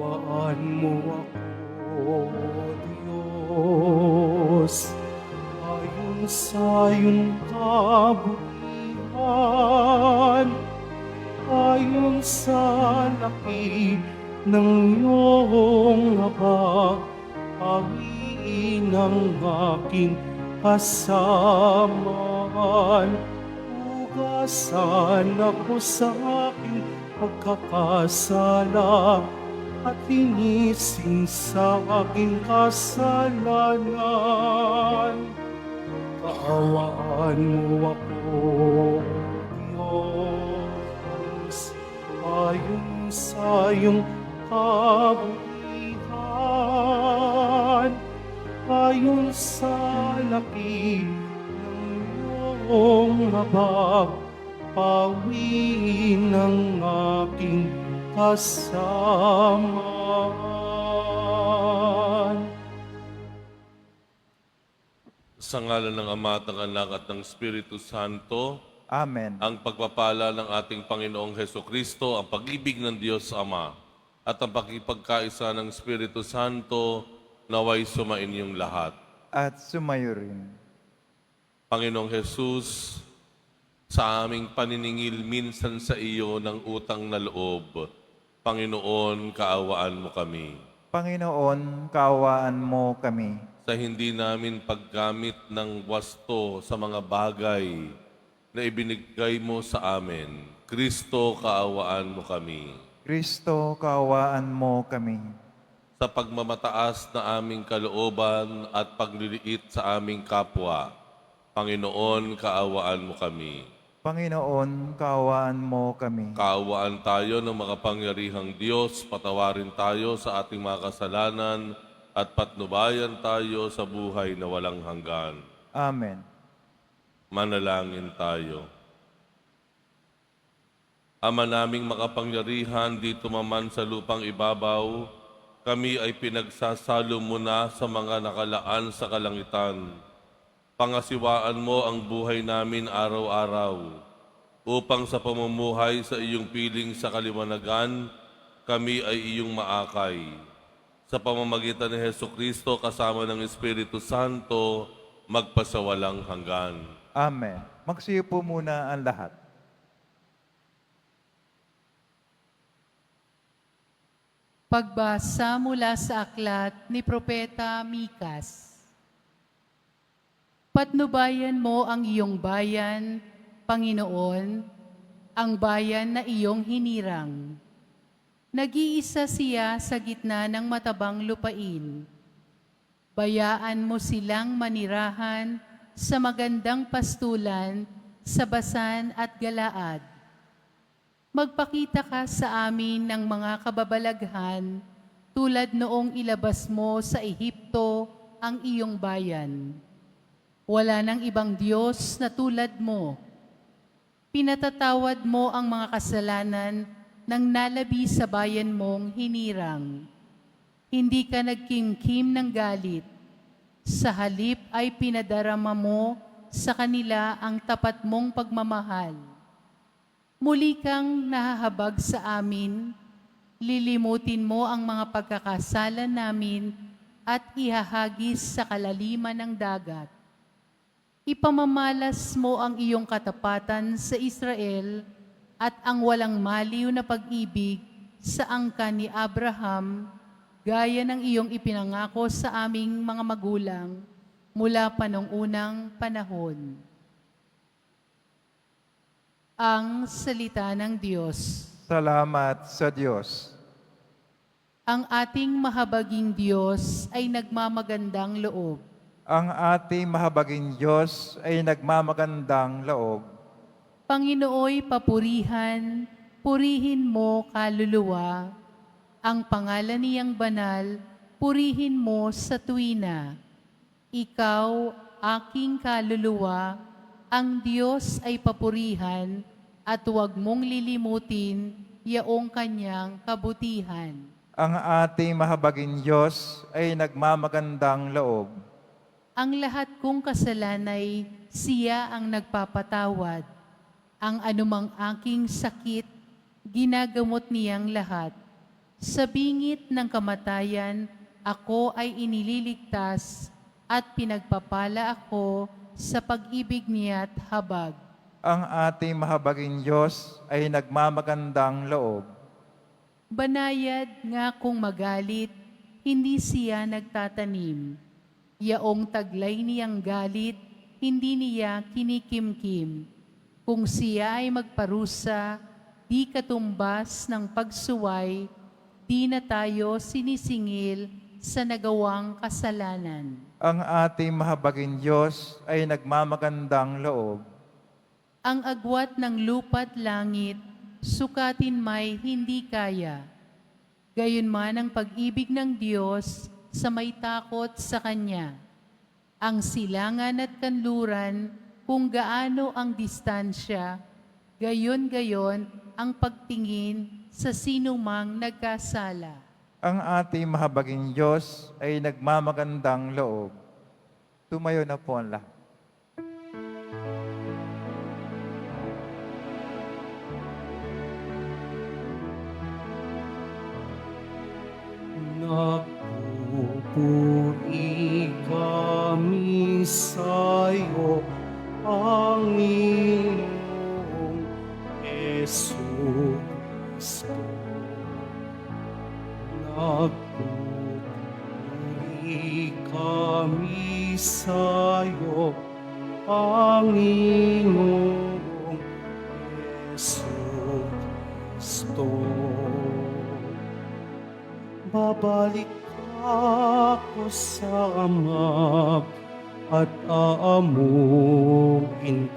Kaawaan mo ako, Diyos, ayon sa iyong kabutihan, ayon sa laki ng iyong habag, pawiin ang aking kasamaan. Hugasan ako sa aking pagkakasala at linisin sa aking kasalanan. Kaawaan mo ako, Diyos, ayon sa iyong kabutihan, ayon sa laki ng iyong habag, pawiin ang aking kasamaan. Sa ngalan ng Ama at ng Anak at ng Espiritu Santo, Amen. ang pagpapala ng ating Panginoong Hesukristo, ang pag-ibig ng Diyos Ama, at ang pakipagkaisa ng Espiritu Santo, naway sumainyong lahat. At sumayo rin. Panginoong Jesus, sa aming paniningil minsan sa iyo ng utang na loob, Panginoon, kaawaan mo kami. Panginoon, kaawaan mo kami. Sa hindi namin paggamit ng wasto sa mga bagay na ibinigay mo sa amin, Kristo, kaawaan mo kami. Kristo, kaawaan mo kami. Sa pagmamataas na aming kalooban at pagliliit sa aming kapwa, Panginoon, kaawaan mo kami. Panginoon, kaawaan mo kami. Kaawaan tayo ng makapangyarihang Diyos, patawarin tayo sa ating mga kasalanan at patnubayan tayo sa buhay na walang hanggan. Amen. Manalangin tayo. Ama naming makapangyarihan dito man sa lupang ibabaw, kami ay pinagsasalo mo na sa mga nakalaan sa kalangitan. Pangasiwaan mo ang buhay namin araw-araw, upang sa pamumuhay sa iyong piling sa kaliwanagan, kami ay iyong maakay. Sa pamamagitan ni Hesukristo kasama ng Espiritu Santo, magpasawalang hanggan. Amen. Magsiyo po muna ang lahat. Pagbasa mula sa aklat ni Propeta Mikas. Patnubayan mo ang iyong bayan, Panginoon, ang bayan na iyong hinirang. Nag-iisa siya sa gitna ng matabang lupain. Bayaan mo silang manirahan sa magandang pastulan sa Basan at Galaad. Magpakita ka sa amin ng mga kababalaghan tulad noong ilabas mo sa Ehipto ang iyong bayan. Wala nang ibang Diyos na tulad mo. Pinatatawad mo ang mga kasalanan ng nalabi sa bayan mong hinirang. Hindi ka nagkimkim ng galit. Sa halip ay pinadarama mo sa kanila ang tapat mong pagmamahal. Muli kang nahahabag sa amin, lilimutin mo ang mga pagkakasala namin at ihahagis sa kalaliman ng dagat. Ipamamalas mo ang iyong katapatan sa Israel at ang walang maliw na pag-ibig sa angkan ni Abraham, gaya ng iyong ipinangako sa aming mga magulang mula pa noong unang panahon. Ang salita ng Diyos. Salamat sa Diyos. Ang ating mahabaging Diyos ay nagmamagandang loob. Ang ating mahabaging Diyos ay nagmamagandang loob. Panginooy papurihan, purihin mo kaluluwa. Ang pangalan niyang banal, purihin mo sa tuwina. Ikaw, aking kaluluwa, ang Diyos ay papurihan at huwag mong lilimutin yaong kanyang kabutihan. Ang ating mahabaging Diyos ay nagmamagandang loob. Ang lahat kong kasalanay, siya ang nagpapatawad. Ang anumang aking sakit, ginagamot niyang lahat. Sa bingit ng kamatayan, ako ay inililigtas at pinagpapala ako sa pag-ibig niya't habag. Ang ating mahabaging Diyos ay nagmamagandang loob. Banayad nga kung magalit, hindi siya nagtatanim. Yaong taglay niyang galit, hindi niya kinikimkim. Kung siya ay magparusa, di katumbas ng pagsuway, di na tayo sinisingil sa nagawang kasalanan. Ang ating mahabaging Diyos ay nagmamagandang loob. Ang agwat ng lupa't langit, sukatin may hindi kaya. Gayunman ang pag-ibig ng Diyos sa may takot sa Kanya. Ang silangan at kanluran, kung gaano ang distansya, gayon-gayon ang pagtingin sa sinumang nagkasala. Ang ating mahabaging Diyos ay nagmamagandang loob. Tumayo na po ang lahat. Nagpupuri kami sa'yo, Panginoong Jesucristo. Nagpupuri kami sa'yo, Panginoong Jesucristo. Babalik ako sa Ama at aamuin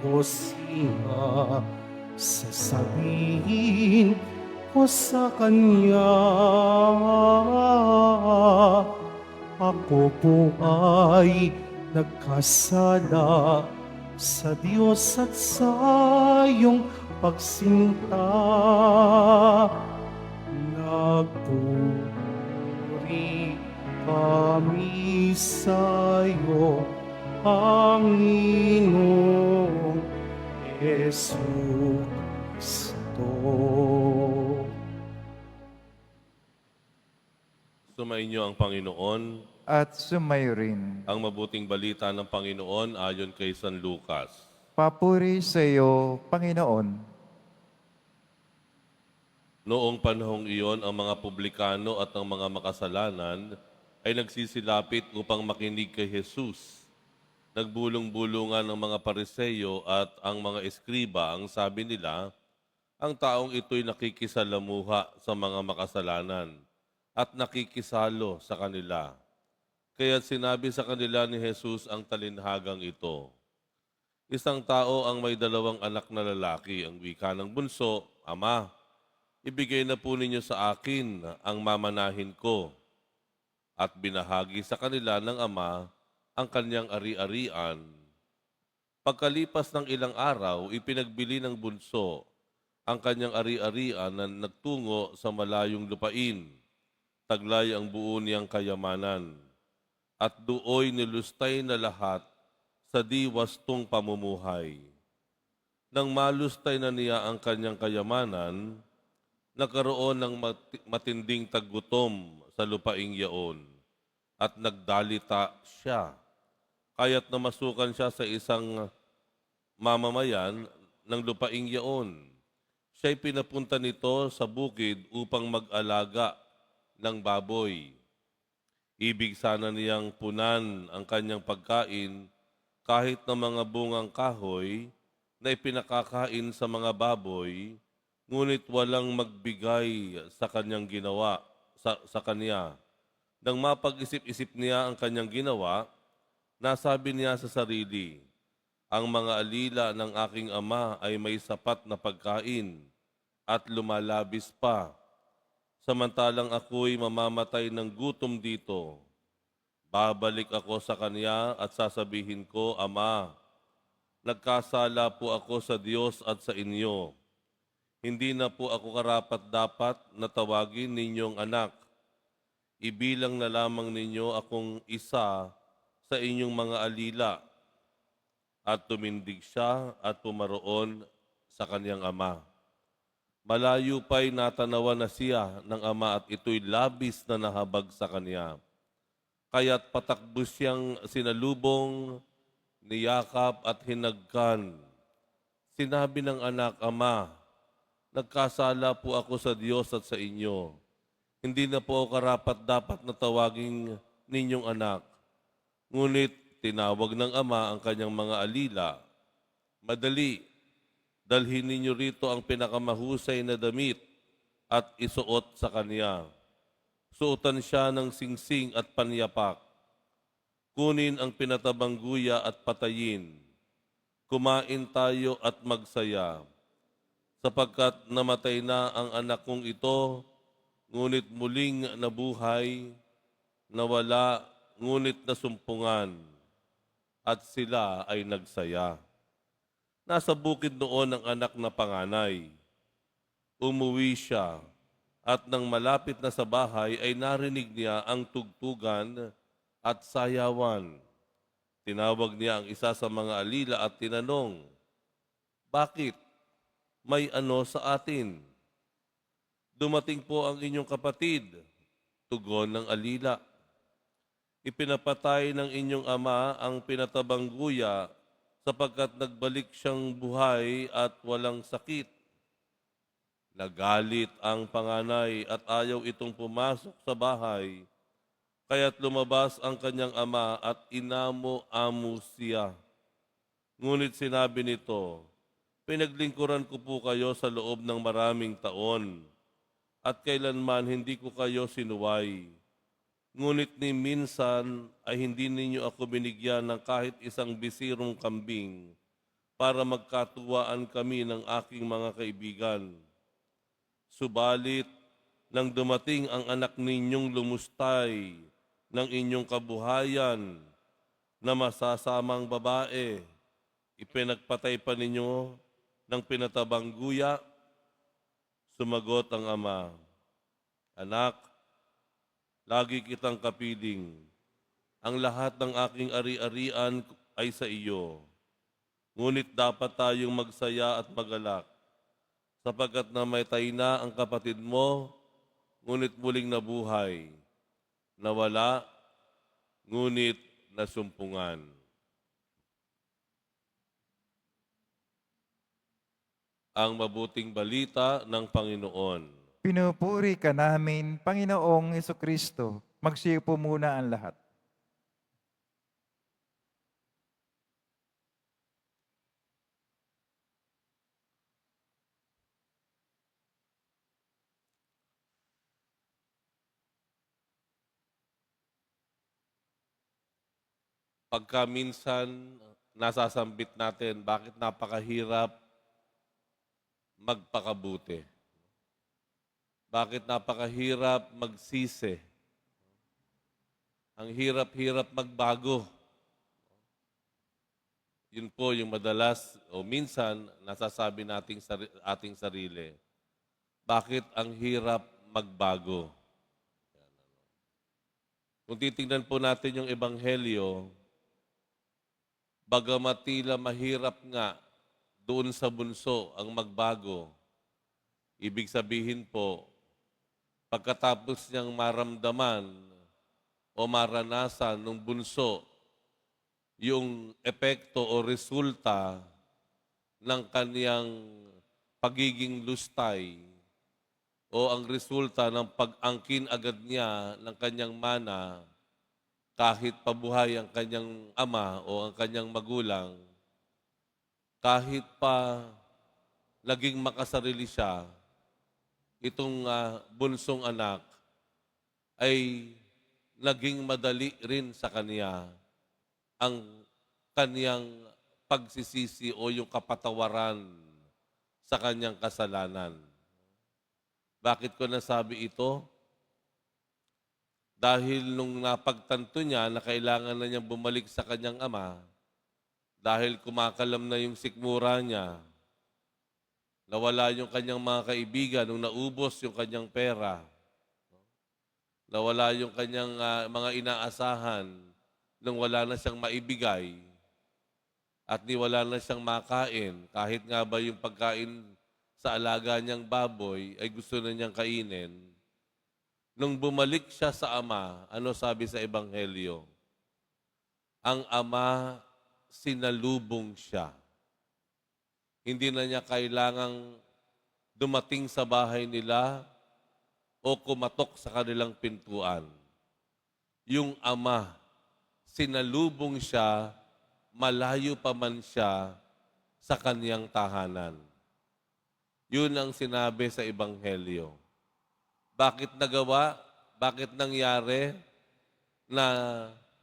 ko siya. Sasabihin ko sa Kanya, ako po ay nagkasala sa Diyos at sa iyong pagsinta. Nagpupuri kami sa'yo, Panginoong Jesucristo. Sumainyo ang Panginoon. At sumayo rin. Ang mabuting balita ng Panginoon ayon kay San Lucas. Papuri sa iyo, Panginoon. Noong panahong iyon, ang mga publikano at ang mga makasalanan ay nagsisilapit upang makinig kay Jesus. Nagbulong-bulungan ng mga Pariseyo at ang mga eskriba. Ang sabi nila, ang taong ito'y nakikisalamuha sa mga makasalanan at nakikisalo sa kanila. Kaya sinabi sa kanila ni Jesus ang talinhagang ito. Isang tao ang may 2 anak na lalaki. Ang wika ng bunso, Ama, ibigay na po ninyo sa akin ang mamanahin ko. At binahagi sa kanila ng ama ang kanyang ari-arian. Pagkalipas ng ilang araw, ipinagbili ng bunso ang kanyang ari-arian na nagtungo sa malayong lupain. Taglay ang buo niyang kayamanan. At dooy nilustay na lahat sa diwastong pamumuhay. Nang malustay na niya ang kanyang kayamanan, nagkaroon ng matinding taggutom sa lupaing yaon at nagdalita siya. Kaya't namasukan siya sa isang mamamayan ng lupaing yaon. Siya'y pinapunta nito sa bukid upang mag-alaga ng baboy. Ibig sana niyang punan ang kanyang pagkain kahit na mga bungang kahoy na ipinakakain sa mga baboy, ngunit walang magbigay sa kanyang ginawa, sa kanya. Nang mapag-isip-isip niya ang kanyang ginawa, nasabi niya sa sarili, ang mga alila ng aking ama ay may sapat na pagkain at lumalabis pa. Samantalang ako'y mamamatay ng gutom dito. Babalik ako sa kanya at sasabihin ko, Ama, nagkasala po ako sa Diyos at sa inyo. Hindi na po ako karapat-dapat na tawagin ninyong anak. Ibilang na lamang ninyo akong isa sa inyong mga alila. At tumindig siya at pumaroon sa kanyang ama. Malayo pa'y natanawan na siya ng ama at ito'y labis na nahabag sa kanya. Kaya't patakbo siyang sinalubong, niyakap at hinagkan. Sinabi ng anak, Ama, nagkasala po ako sa Diyos at sa inyo. Hindi na po ako karapat-dapat na tawaging ninyong anak. Ngunit tinawag ng ama ang kanyang mga alila. Madali, dalhin ninyo rito ang pinakamahusay na damit at isuot sa kanya. Suotan siya ng singsing at panyapak. Kunin ang pinatabang guya at patayin. Kumain tayo at magsaya. Sapagkat namatay na ang anak kong ito, ngunit muling nabuhay, nawala, ngunit nasumpungan, at sila ay nagsaya. Nasa bukid noon ang anak na panganay. Umuwi siya, at nang malapit na sa bahay ay narinig niya ang tugtugan at sayawan. Tinawag niya ang isa sa mga alila at tinanong, Bakit? May ano sa atin? Dumating po ang inyong kapatid, tugon ng alila. Ipinapatay ng inyong ama ang pinatabang guya sapagkat nagbalik siyang buhay at walang sakit. Nagalit ang panganay at ayaw itong pumasok sa bahay. Kaya't lumabas ang kanyang ama at inamo-amo siya. Ngunit sinabi nito, Pinaglingkuran ko po kayo sa loob ng maraming taon, at kailanman hindi ko kayo sinuway. Ngunit ni minsan ay hindi ninyo ako binigyan ng kahit isang bisirong kambing para magkatuwaan kami ng aking mga kaibigan. Subalit, nang dumating ang anak ninyong lumustay ng inyong kabuhayan na masasamang babae, ipinagpatay pa ninyo ng pinatabang guya. Sumagot ang ama, Anak, lagi kitang kapiling. Ang lahat ng aking ari-arian ay sa iyo. Ngunit dapat tayong magsaya at magalak, sapagkat namatay na ang kapatid mo, ngunit muling nabuhay. Nawala, ngunit nasumpungan. Ang mabuting balita ng Panginoon. Pinupuri ka namin, Panginoong Kristo. Magsiupo muna ang lahat. Pagka minsan nasasambit natin, bakit napakahirap magpakabuti? Bakit napakahirap magsisi? Ang hirap-hirap magbago. Yun po yung madalas o minsan nasasabi ating sarili. Bakit ang hirap magbago? Kung titingnan po natin yung Ebanghelyo, bagamat tila mahirap nga doon sa bunso ang magbago, ibig sabihin po, pagkatapos niyang maramdaman o maranasan ng bunso yung epekto o resulta ng kaniyang pagiging lustay o ang resulta ng pag-angkin agad niya ng kanyang mana kahit pabuhay ang kanyang ama o ang kanyang magulang, kahit pa naging makasarili siya, itong bunsong anak ay naging madali rin sa kanya ang kaniyang pagsisisi o yung kapatawaran sa kanyang kasalanan. Bakit ko nasabi ito? Dahil nung napagtanto niya na kailangan na niyang bumalik sa kanyang ama, dahil kumakalam na yung sikmura niya, nawala yung kanyang mga kaibigan nung naubos yung kanyang pera, nawala yung kanyang mga inaasahan nung wala na siyang maibigay at niwala na siyang makain, kahit nga ba yung pagkain sa alaga niyang baboy ay gusto na niyang kainin. Nung bumalik siya sa ama, ano sabi sa Ebanghelyo? Ang ama, sinalubong siya. Hindi na niya kailangang dumating sa bahay nila o kumatok sa kanilang pintuan. Yung ama, sinalubong siya, malayo pa man siya sa kaniyang tahanan. Yun ang sinabi sa Ebanghelyo. Bakit nagawa? Bakit nangyari na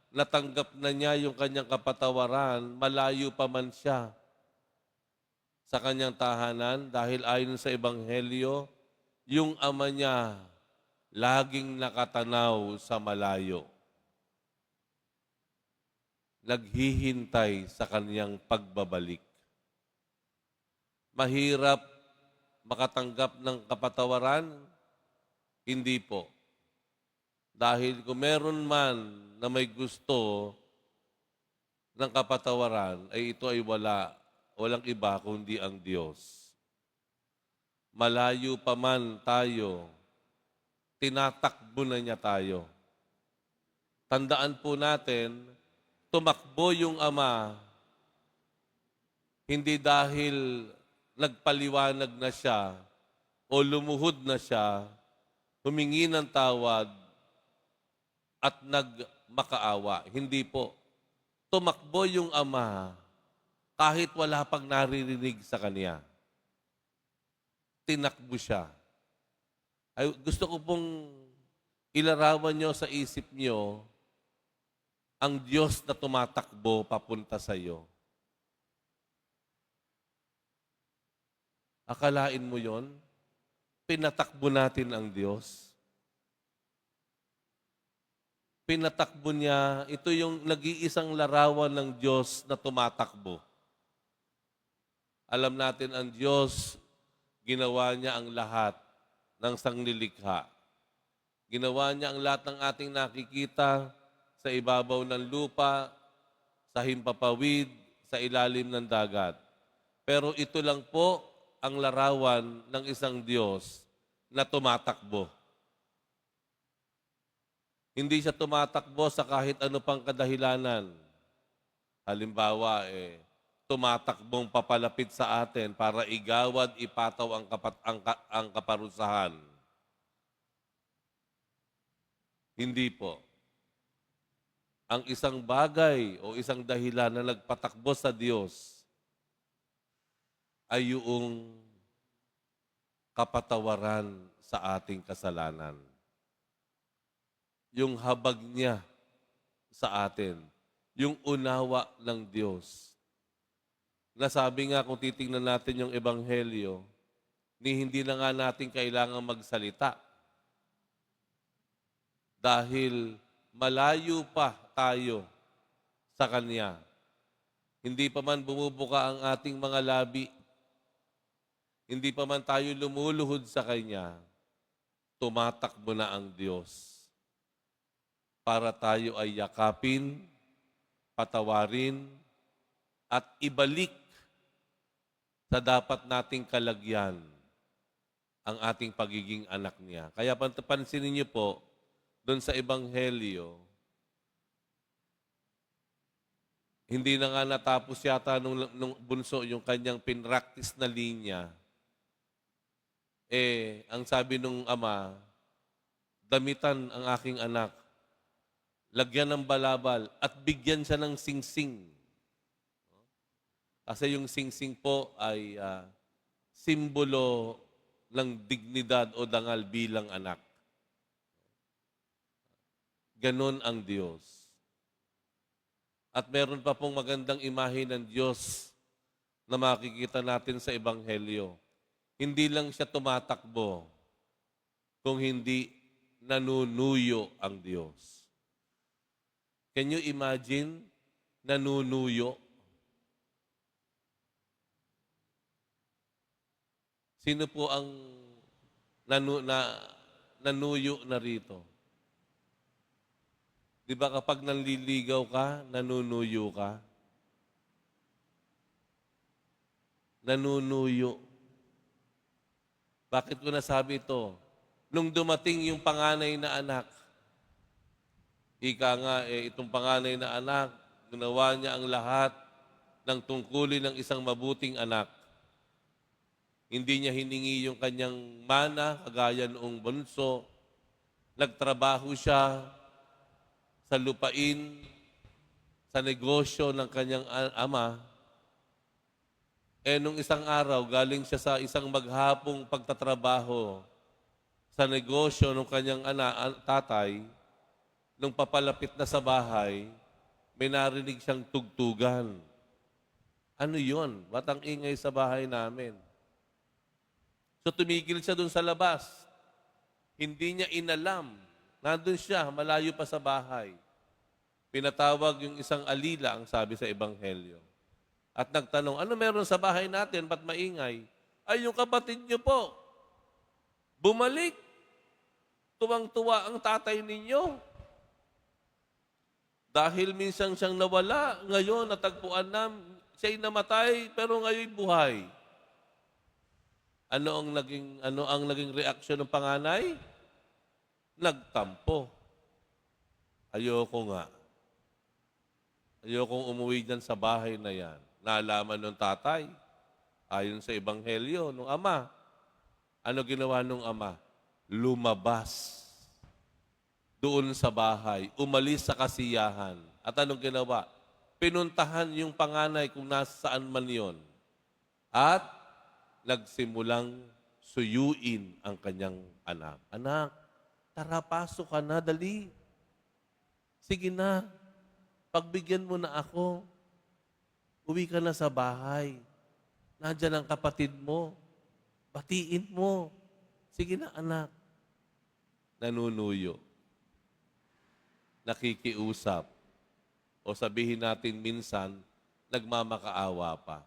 natanggap na niya yung kanyang kapatawaran, malayo pa man siya sa kanyang tahanan? Dahil ayon sa Ebanghelyo, yung ama niya laging nakatanaw sa malayo. Naghihintay sa kanyang pagbabalik. Mahirap makatanggap ng kapatawaran? Hindi po. Dahil kung meron man na may gusto ng kapatawaran, ay ito ay walang iba kundi ang Diyos. Malayo pa man tayo, tinatakbo na niya tayo. Tandaan po natin, tumakbo yung Ama, hindi dahil nagpaliwanag na siya o lumuhod na siya, humingi ng tawad at nagmakaawa. Hindi po. Tumakbo yung Ama kahit wala pang naririnig sa Kanya. Tinakbo siya. Ay, gusto ko pong ilarawan nyo sa isip nyo ang Diyos na tumatakbo papunta sa iyo. Akalain mo yon? Pinatakbo natin ang Diyos. Pinatakbo niya, ito yung nag-iisang larawan ng Diyos na tumatakbo. Alam natin ang Diyos, ginawa niya ang lahat ng sanglilikha. Ginawa niya ang lahat ng ating nakikita sa ibabaw ng lupa, sa himpapawid, sa ilalim ng dagat. Pero ito lang po ang larawan ng isang Diyos na tumatakbo. Hindi siya tumatakbo sa kahit ano pang kadahilanan. Halimbawa, tumatakbong papalapit sa atin para igawad, ipataw ang kaparusahan. Hindi po. Ang isang bagay o isang dahilan na nagpatakbo sa Diyos ay yung kapatawaran sa ating kasalanan. Yung habag niya sa atin. Yung unawa ng Diyos. Nasabi nga kung titingnan natin yung Ebanghelyo, hindi na nga natin kailangang magsalita. Dahil malayo pa tayo sa Kanya. Hindi pa man bumubuka ang ating mga labi, hindi pa man tayo lumuluhod sa Kanya, tumatakbo na ang Diyos para tayo ay yakapin, patawarin, at ibalik sa dapat nating kalagyan ang ating pagiging anak niya. Kaya pansinin niyo po, doon sa Ebanghelyo, hindi na nga natapos yata nung bunso yung kanyang pinractice na linya. Ang sabi nung ama, damitan ang aking anak, lagyan ng balabal, at bigyan siya ng singsing. Kasi yung singsing po ay simbolo ng dignidad o dangal bilang anak. Ganon ang Diyos. At meron pa pong magandang imahe ng Diyos na makikita natin sa Ebanghelyo. Hindi lang siya tumatakbo, kung hindi nanunuyo ang Diyos. Can you imagine nanunuyo? Sino po ang nanuyo na rito? Di ba kapag nanliligaw ka, nanunuyo ka? Nanunuyo. Bakit ko nasabi ito? Nung dumating yung panganay na anak, ika nga, itong panganay na anak, ginawa niya ang lahat ng tungkulin ng isang mabuting anak. Hindi niya hiningi yung kanyang mana, kagaya noong bunso. Nagtrabaho siya sa lupain, sa negosyo ng kanyang ama. Nung isang araw, galing siya sa isang maghapong pagtatrabaho sa negosyo ng kanyang tatay. Nung papalapit na sa bahay, may narinig siyang tugtugan. Ano yun? Ba't ang ingay sa bahay namin? So tumigil siya dun sa labas. Hindi niya inalam. Nandun siya, malayo pa sa bahay. Pinatawag yung isang alila, ang sabi sa Ebanghelyo. At nagtanong, ano meron sa bahay natin? Ba't maingay? Ay, yung kapatid niyo po. Bumalik. Tuwang-tuwa ang tatay ninyo. Dahil minsan siyang nawala, ngayon natagpuan na siya'y namatay, pero ngayon buhay. Ano ang naging reaksyon ng panganay? Nagtampo. Ayoko nga. Ayokong umuwi dyan sa bahay na yan. Naalaman ng tatay, ayon sa Ebanghelyo, ng ama. Ano ginawa ng ama? Lumabas doon sa bahay, umalis sa kasiyahan. At anong ginawa? Pinuntahan yung panganay kung nasaan man yon. At nagsimulang suyuin ang kanyang anak. Anak, tara, pasok ka na, dali. Sige na, pagbigyan mo na ako. Uwi ka na sa bahay. Nandiyan ang kapatid mo. Batiin mo. Sige na, anak. Nanunuyo. Nakikiusap. O sabihin natin minsan, nagmamakaawa pa.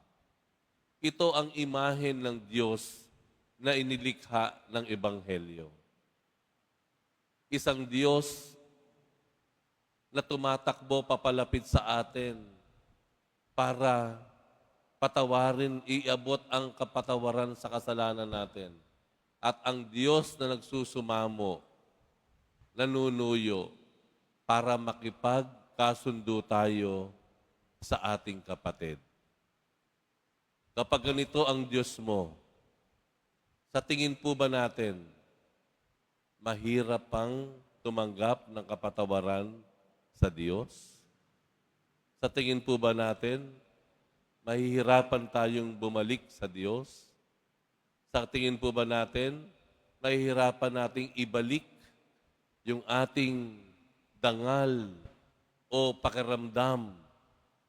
Ito ang imahen ng Diyos na inilikha ng Ebanghelyo. Isang Diyos na tumatakbo papalapit sa atin para patawarin, iabot ang kapatawaran sa kasalanan natin. At ang Diyos na nagsusumamo, nanunuyo, para makipagkasundo tayo sa ating kapatid. Kapag ganito ang Diyos mo, sa tingin po ba natin, mahirap pang tumanggap ng kapatawaran sa Diyos? Sa tingin po ba natin, mahihirapan tayong bumalik sa Diyos? Sa tingin po ba natin, mahihirapan nating ibalik yung ating dangal o pakiramdam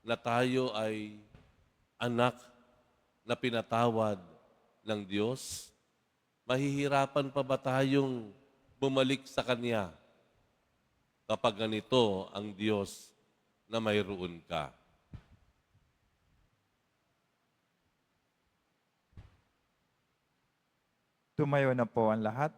na tayo ay anak na pinatawad ng Diyos? Mahihirapan pa ba tayong bumalik sa Kanya kapag ganito ang Diyos na mayroon ka? Tumayo na po ang lahat.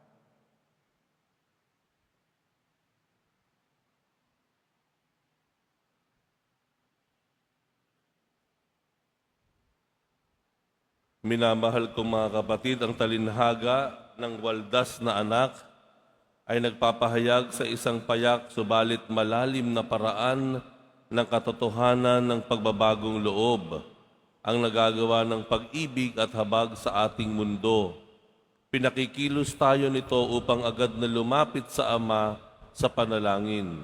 Minamahal kong mga kapatid, ang talinhaga ng waldas na anak ay nagpapahayag sa isang payak subalit malalim na paraan ng katotohanan ng pagbabagong loob, ang nagagawa ng pag-ibig at habag sa ating mundo. Pinakikilos tayo nito upang agad na lumapit sa Ama sa panalangin.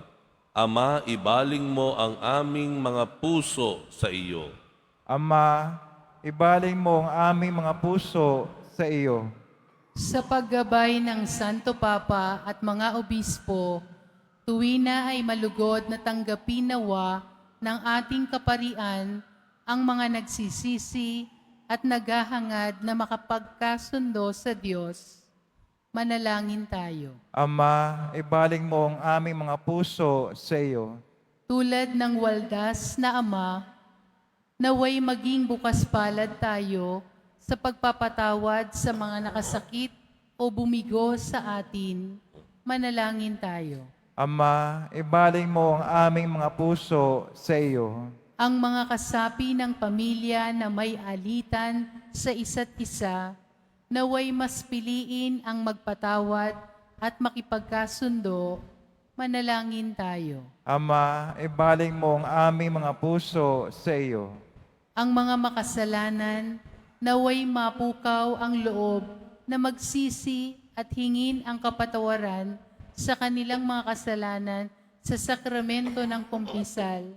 Ama, ibaling mo ang aming mga puso sa iyo. Ama, ibaling mo ang aming mga puso sa iyo. Sa paggabay ng Santo Papa at mga obispo, tuwina ay malugod na tanggapin nawa ng ating kaparian ang mga nagsisisi at naghahangad na makapagkasundo sa Diyos. Manalangin tayo. Ama, ibaling mo ang aming mga puso sa iyo. Tulad ng waldas na Ama, naway maging bukas palad tayo sa pagpapatawad sa mga nakasakit o bumigo sa atin. Manalangin tayo. Ama, ibaling mo ang aming mga puso sa iyo. Ang mga kasapi ng pamilya na may alitan sa isa't isa, naway mas piliin ang magpatawad at makipagkasundo, manalangin tayo. Ama, ibaling mo ang aming mga puso sa iyo. Ang mga makasalanan, naway mapukaw ang loob na magsisi at hingin ang kapatawaran sa kanilang mga kasalanan sa sakramento ng kumpisal.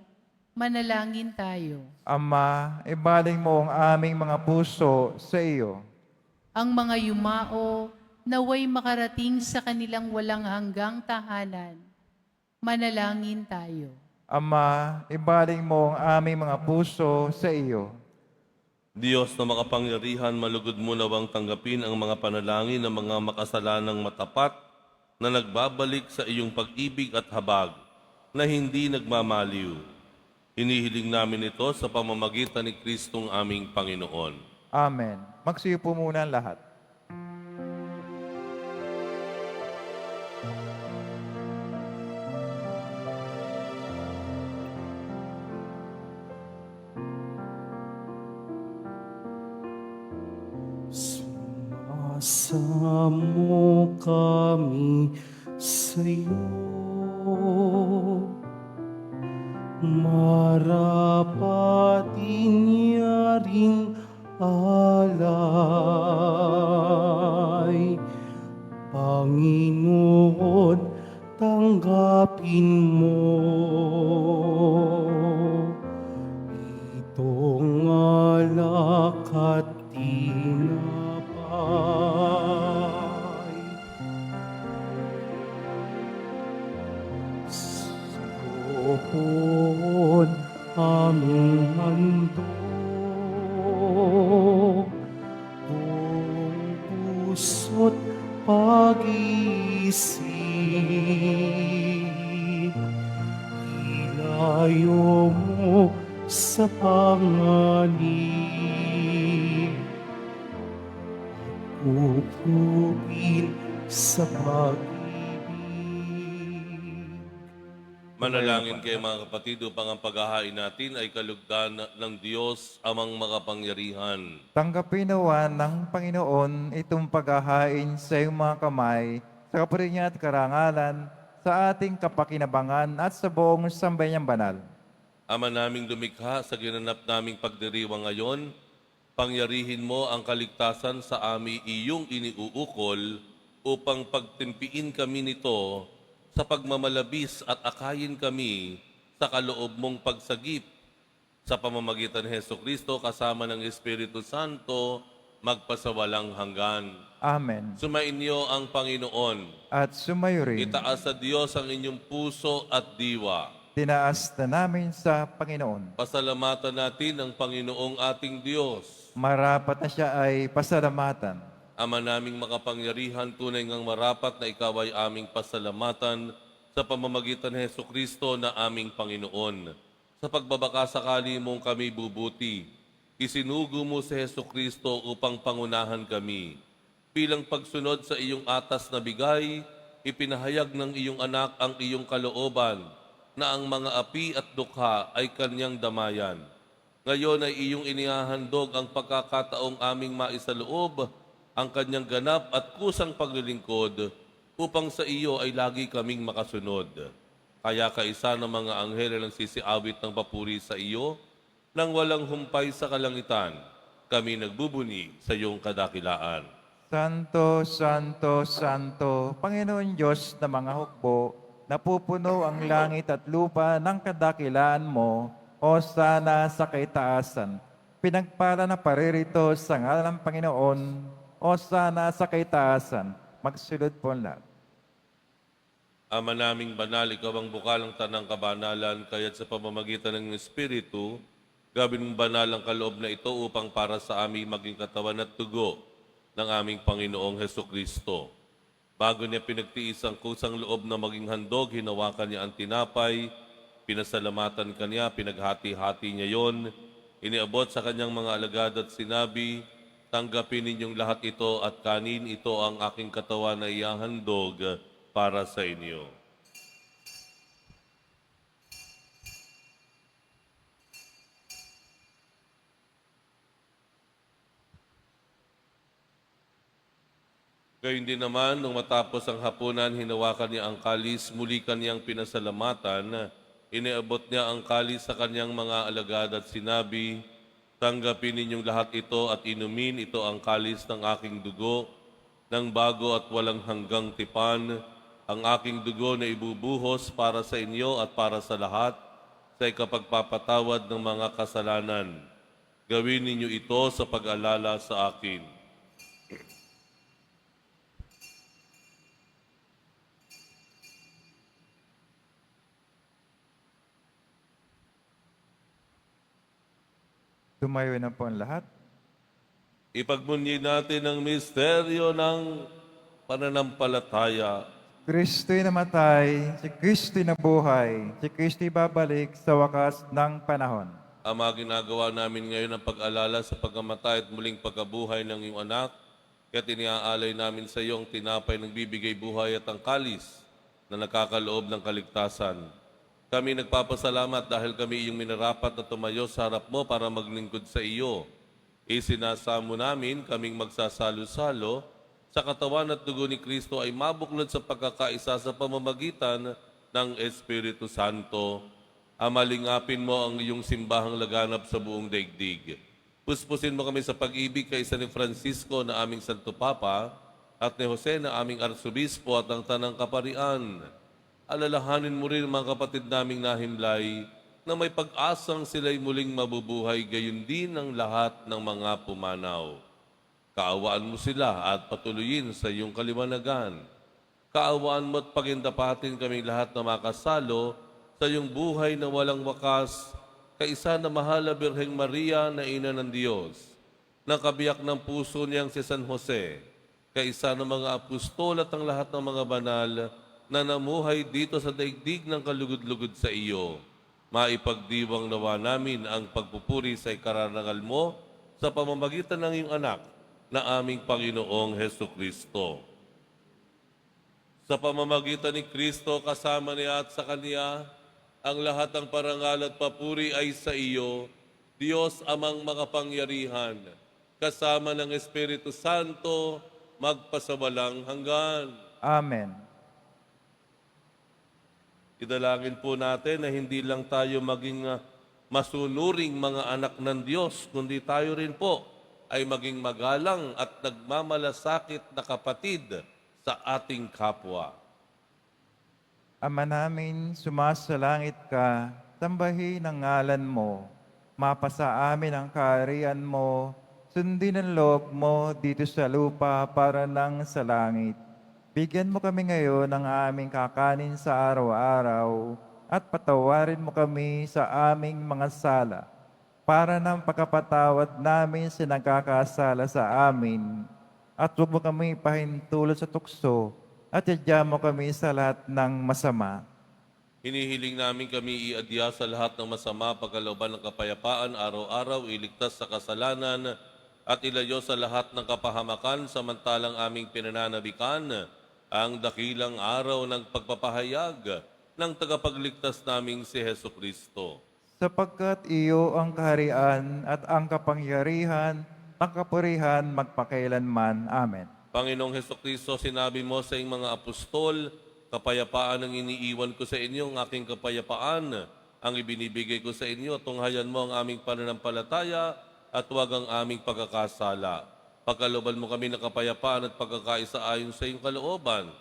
Manalangin tayo. Ama, ibaling mo ang aming mga puso sa iyo. Ang mga yumao, naway makarating sa kanilang walang hanggang tahanan. Manalangin tayo. Ama, ibaling mo ang aming mga puso sa iyo. Diyos na makapangyarihan, malugod mo nawang tanggapin ang mga panalangin ng mga makasalanang matapat na nagbabalik sa iyong pag-ibig at habag na hindi nagmamaliw. Hinihiling namin ito sa pamamagitan ni Kristong aming Panginoon. Amen. Magsiyo po muna ang lahat. Sumasamo kami sa'yo, marapat inyaring alay. Panginoon, tanggapin mo itong alak at tinapay. Soon aming handog, buong puso't pag-iisip, ilayo mo sa panganib, pupupin sa pag-ibig. Manalangin kayo mga kapatid upang ang paghahain natin ay kalugdan ng Diyos amang makapangyarihan. Tanggapin nawa ng Panginoon itong paghahain sa iyong mga kamay, sa kapurihan at karangalan, sa ating kapakinabangan at sa buong sambayang banal. Ama naming lumikha sa ginanap naming pagdiriwang ngayon, pangyarihin mo ang kaligtasan sa ami iyong iniuukol upang pagtimpiin kami nito sa pagmamalabis at akayin kami sa kaloob mong pagsagip sa pamamagitan ni Hesukristo kasama ng Espiritu Santo magpasawalang hanggan. Amen. Sumainyo ang Panginoon. At sumayo rin, Itaas sa Diyos ang inyong puso at diwa. tinaas na namin sa Panginoon. Pasalamatan natin ang Panginoong ating Diyos. Marapat na siya ay pasalamatan. Ama naming makapangyarihan, tunay ngang marapat na ikaw ay aming pasalamatan sa pamamagitan ni Hesukristo na aming Panginoon. Sa pagbabakasakali mong kami bubuti, isinugo mo si Hesukristo upang pangunahan kami. Bilang pagsunod sa iyong atas na bigay, ipinahayag ng iyong anak ang iyong kalooban na ang mga api at dukha ay kanyang damayan. Ngayon ay iyong inihahandog ang pagkakataong aming maisaloob ang kanyang ganap at kusang paglilingkod upang sa iyo ay lagi kaming makasunod. Kaya kaisa ng mga anghel ang sisiawit ng papuri sa iyo, nang walang humpay sa kalangitan, kami nagbubuni sa iyong kadakilaan. Santo, Santo, Santo, Panginoon Diyos na mga hukbo, napupuno ang langit at lupa ng kadakilaan mo, o sana sa kaitaasan. Pinagpala na paririto sa ngalan ng Panginoon, o sana sa kaitaasan. Magsulod po ang lahat. Ama naming banal, ikaw ang bukalang tanang kabanalan, kaya't sa pamamagitan ng Espiritu, gawin mong banal ang kaloob na ito upang para sa aming maging katawan at dugo ng aming Panginoong Hesukristo. Bago niya pinagtiis ang kusang loob na maging handog, hinawakan niya ang tinapay, pinasalamatan kanya, pinaghati-hati niya yon, iniabot sa kanyang mga alagad at sinabi, tanggapin ninyong lahat ito at kanin, ito ang aking katawan na ihahandog para sa inyo. Gayun din naman, nung matapos ang hapunan, hinawakan niya ang kalis, muli kaniyang pinasalamatan, iniabot niya ang kalis sa kaniyang mga alagad at sinabi, tanggapin ninyong lahat ito at inumin, ito ang kalis ng aking dugo, ng bago at walang hanggang tipan, ang aking dugo na ibubuhos para sa inyo at para sa lahat, sa ikapagpapatawad ng mga kasalanan. Gawin ninyo ito sa pag-alala sa akin. Tumayo na po ang lahat. Ipagmunyi natin ang misteryo ng pananampalataya. Kristo'y namatay, si Kristo'y nabuhay, si Kristo'y babalik sa wakas ng panahon. Ama, ginagawa namin ngayon ang pag-alala sa pagkamatay at muling pagkabuhay ng iyong anak, kaya tiniaalay namin sa iyo ang tinapay ng bibigay buhay at ang kalis na nakakaloob ng kaligtasan. Kami nagpapasalamat dahil kami iyong minarapat na tumayo sa harap mo para maglingkod sa iyo. Isinasamo namin kaming magsasalo-salo sa katawan at dugo ni Kristo ay mabuklod sa pagkakaisa sa pamamagitan ng Espiritu Santo. Amalingapin mo ang iyong simbahang laganap sa buong daigdig. Puspusin mo kami sa pag-ibig kay San Francisco na aming Santo Papa at ni Jose na aming Arsobispo at ang Tanang Kaparian. Alalahanin mo rin mga kapatid naming nahimlay na may pag-asang sila'y muling mabubuhay, gayon din ang lahat ng mga pumanaw. Kaawaan mo sila at patuloyin sa iyong kaliwanagan. Kaawaan mo at pagindapatin kaming lahat na makasalo sa iyong buhay na walang wakas, kaisa na mahal na Birheng Maria na Ina ng Diyos, ng kabiyak ng puso niyang si San Jose, kaisa ng mga apostol at ang lahat ng mga banal na namuhay dito sa daigdig ng kalugod-lugod sa iyo. Maipagdiwang nawa namin ang pagpupuri sa ikararangal mo sa pamamagitan ng iyong anak na aming Panginoong Hesukristo. Sa pamamagitan ni Kristo, kasama niya at sa Kaniya, ang lahat ng parangal at papuri ay sa iyo, Diyos amang makapangyarihan, kasama ng Espiritu Santo, magpasawalang hanggan. Amen. Idalangin po natin na hindi lang tayo maging masunuring mga anak ng Diyos, kundi tayo rin po ay maging magalang at nagmamalasakit na kapatid sa ating kapwa. Ama namin, sumasalangit ka, sambahin ang ngalan mo, mapasa amin ang kaharian mo, sundin ang loob mo dito sa lupa para nang sa langit. Bigyan mo kami ngayon ng aming kakanin sa araw-araw at patawarin mo kami sa aming mga sala para ng pagkapatawad namin sa nagkakasala sa amin. At huwag mo kami pahintulot sa tukso at iadya mo kami sa lahat ng masama. Hinihiling namin kami iadya sa lahat ng masama, pagkalooban ng kapayapaan, araw-araw, iligtas sa kasalanan at ilayo sa lahat ng kapahamakan samantalang aming pinananabikan ang dakilang araw ng pagpapahayag ng tagapagligtas naming si Hesu Kristo. Sapagkat iyo ang kaharian at ang kapangyarihan, ang kapurihan magpakailanman. Amen. Panginoong Hesu Kristo, sinabi mo sa iyong mga apostol, kapayapaan ang iniiwan ko sa inyo, ang aking kapayapaan ang ibinibigay ko sa inyo. Tunghayan mo ang aming pananampalataya at huwag ang aming pagkakasala. Pagkalooban mo kami ng kapayapaan at pagkakaisa ayon sa iyong kalooban.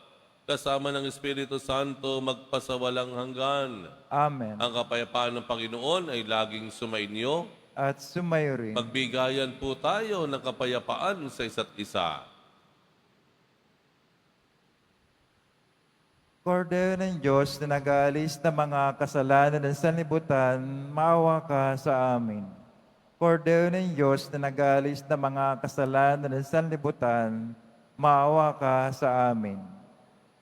Kasama ng Espiritu Santo, magpasawalang hanggan. Amen. Ang kapayapaan ng Panginoon ay laging sumainyo. At sumayo rin. Magbigayan po tayo ng kapayapaan sa isa't isa. Kordero ng Diyos na nag-aalis ng mga kasalanan ng sanlibutan, maawa ka sa amin. Kordero ng Diyos na nag-aalis ng mga kasalanan ng sanlibutan, maawa ka sa amin.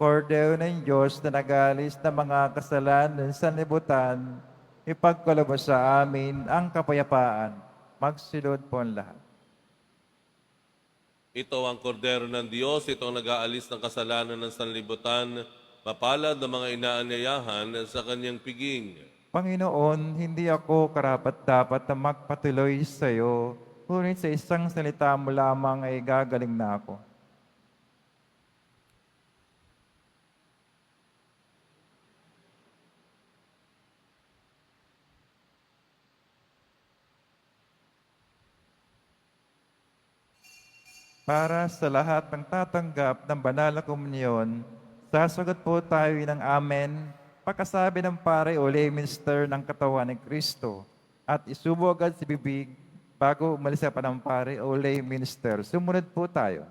Kordero ng Diyos na nag-aalis ng mga kasalanan ng sanlibutan, ipagkaloob sa amin ang kapayapaan. Magsilod po ang lahat. Ito ang kordero ng Diyos, ito ang nag-aalis ng kasalanan ng sanlibutan, mapalad ng mga inaanyayahan sa kanyang piging. Panginoon, hindi ako karapat-dapat na magpatuloy sa iyo, ngunit sa isang salita mo lamang ay gagaling na ako. Para sa lahat ng tatanggap ng banal na komunyon, sasagot po tayo ng Amen pagkasabi ng pare o lay minister ng katawan ni Kristo at isubo agad si bibig bago umalis sa panampare o lay minister. Sumunod po tayo.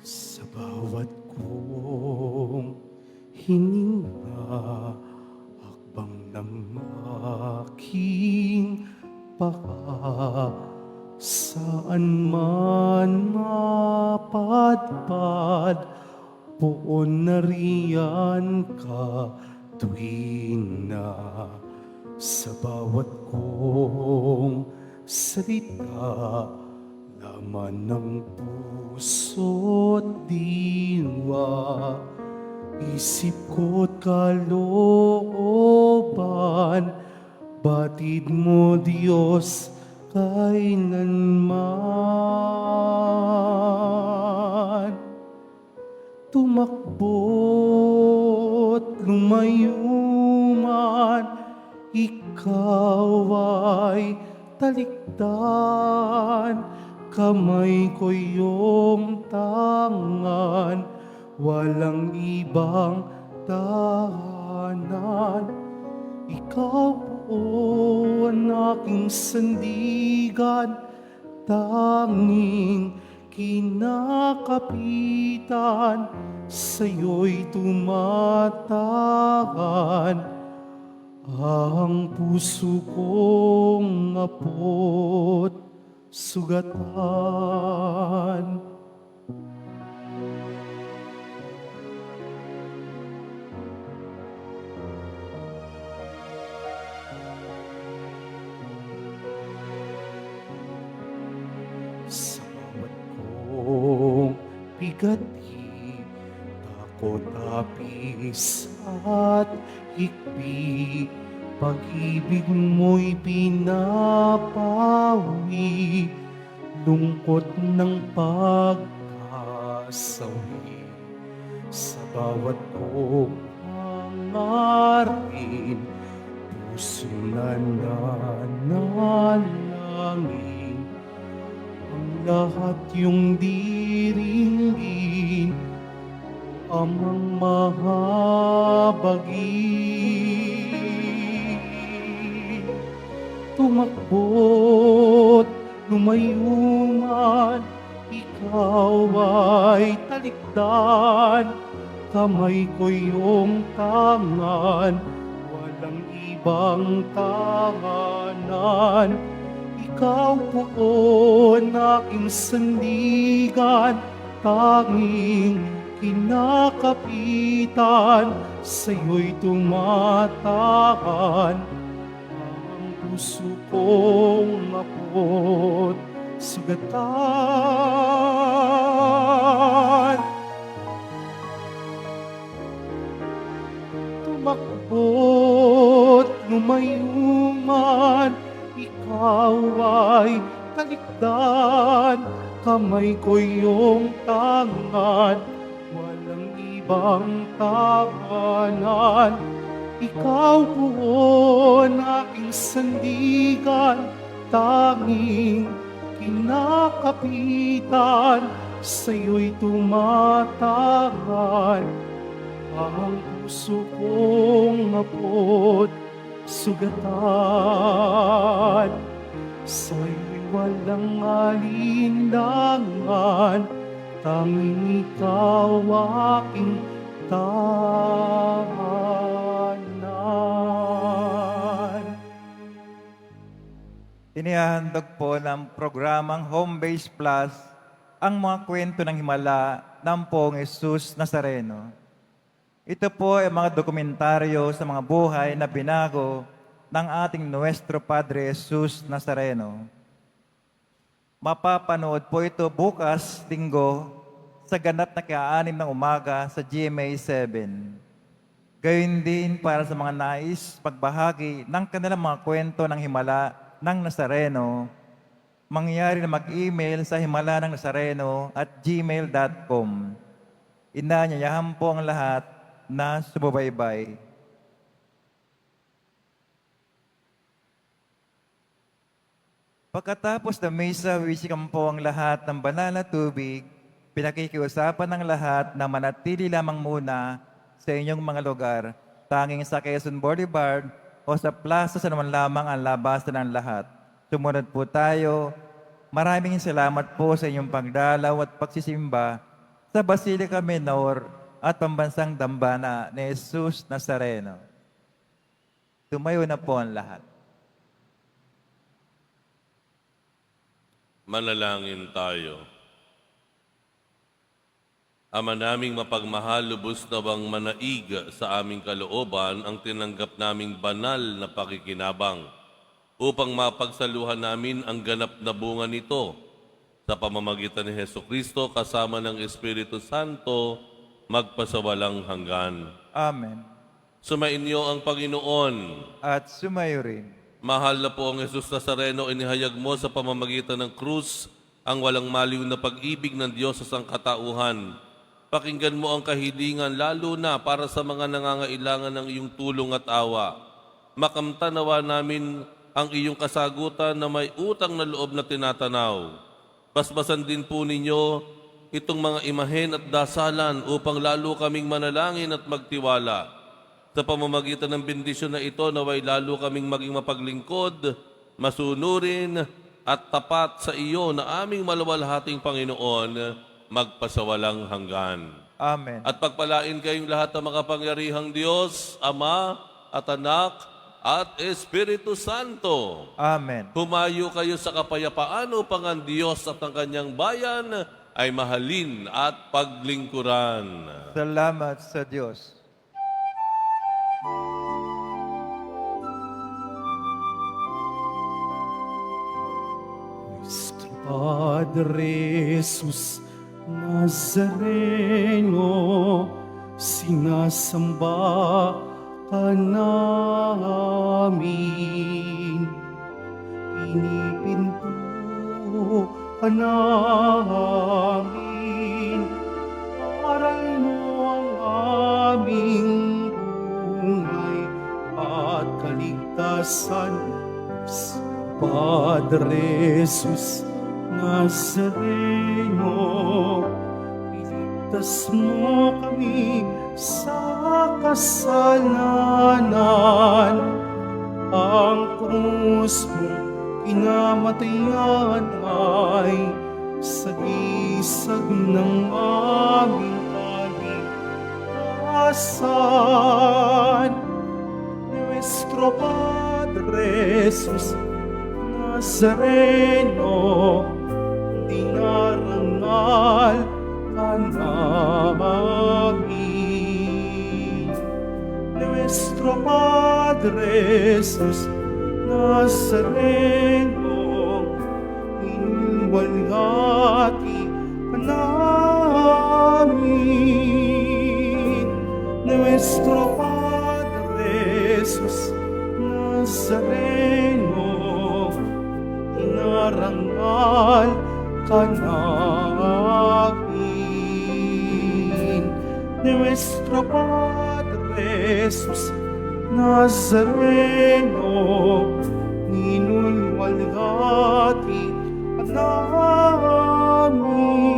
Sa bawat kong hininga, hakbang ng aking paa, saan man mapadpad, poon nariyan ka tuwing na sa bawat kong salita, laman ng puso't diwa, isip ko't kalooban, batid mo Diyos kailanman. Tumakbo't lumayo man, ikaw ay talikdan, kamay ko iyong tangan, walang ibang tahanan. Ikaw po ang aking sandigan, tanging kinakapitan, sa'yo'y tumatahan ang puso kong apo't sugatan. Sa bawat kong bigati, takot, apis at hikbi, pag-ibig mo'y pinapawi, lungkot ng pagkasawi. Sa bawat kong hangarin, puso na nanalangin, ang lahat yung diringgin, amang mahabagin. Tumakbo't lumayo man, ikaw ay talikdan, kamay ko iyong tangan, walang ibang tahanan. Ikaw po ang aking sandigan, tanging kinakapitan, sa'yo'y tumatahan ang puso kong apo't sugatan. Tumakbo't lumayo man, ikaw ay talikdan, kamay ko iyong tangan, walang ibang tahanan. Ikaw po ang aking sandigan, tanging kinakapitan, sa'yo'y tumatahan ang puso kong apo't sugatan. Sa'yo'y walang alinlangan, tanging ikaw aking tahanan. Inihandog po ng programang Home Base Plus ang mga kwento ng himala ng Poong Jesus Nazareno. Ito po ay mga dokumentaryo sa mga buhay na binago ng ating Nuestro Padre Jesus Nazareno. Mapapanood po ito bukas, Linggo, sa ganap na ika-6 ng umaga sa GMA 7. Gayon din para sa mga nais pagbahagi ng kanilang mga kwento ng himala ng Nazareno, mangyari na mag-email sa himala-ng-nazareno@gmail.com. Inanyayahan po ang lahat na sumubaybay. Pagkatapos ng mesa, wisikan po ang lahat ng banal na tubig, pinakikiusapan ng lahat na manatili lamang muna sa inyong mga lugar, tanging sa Quezon Boulevard o sa plaza sa naman lamang ang labasan ng lahat. Sumunod po tayo. Maraming salamat po sa inyong pagdalaw at pagsisimba sa Basilica Minor at Pambansang Dambana ni Jesus Nazareno. Tumayo na po ang lahat. Manalangin tayo. Ama naming mapagmahal, lubos na bang manaig sa aming kalooban ang tinanggap naming banal na pakikinabang upang mapagsaluhan namin ang ganap na bunga nito sa pamamagitan ni Hesukristo kasama ng Espiritu Santo magpasawalang hanggan. Amen. Sumainyo ang Panginoon. At sumayo rin. Mahal na po ang Jesus Nazareno, inihayag mo sa pamamagitan ng krus ang walang maliw na pag-ibig ng Diyos sa sangkatauhan. Pakinggan mo ang kahilingan lalo na para sa mga nangangailangan ng iyong tulong at awa. Makamtanawa namin ang iyong kasagutan na may utang na loob na tinatanaw. Basbasan din po ninyo itong mga imahen at dasalan upang lalo kaming manalangin at magtiwala. Sa pamamagitan ng bendisyon na ito, naway lalo kaming maging mapaglingkod, masunurin at tapat sa iyo na aming maluwalhating Panginoon, magpasawalang hanggan. Amen. At pagpalain kayong lahat ng makapangyarihang Diyos, Ama at Anak at Espiritu Santo. Amen. Humayo kayo sa kapayapaan upang ang Diyos at ang kanyang bayan ay mahalin at paglingkuran. Salamat sa Diyos. Nuestro Padre Jesus Nazareno, sinasamba ka namin. Pinipinto ka namin. Aral mo ang aming buhay at kaligtasan. Padre Jesus Nazareno, iligtas mo kami sa kasalanan. Ang krus mo kinamatayan ay sagisag ng aming kaligtasan. Nuestro Padre Jesus Nazareno, dinarangal ka namin. Nuestro Padre Jesus Nazareno, inuwalhati ka namin. Nuestro Padre Jesus Nazareno, inarangal ka namin. Nuestro Padre Jesus Nazareno, inulwalhati ka namin.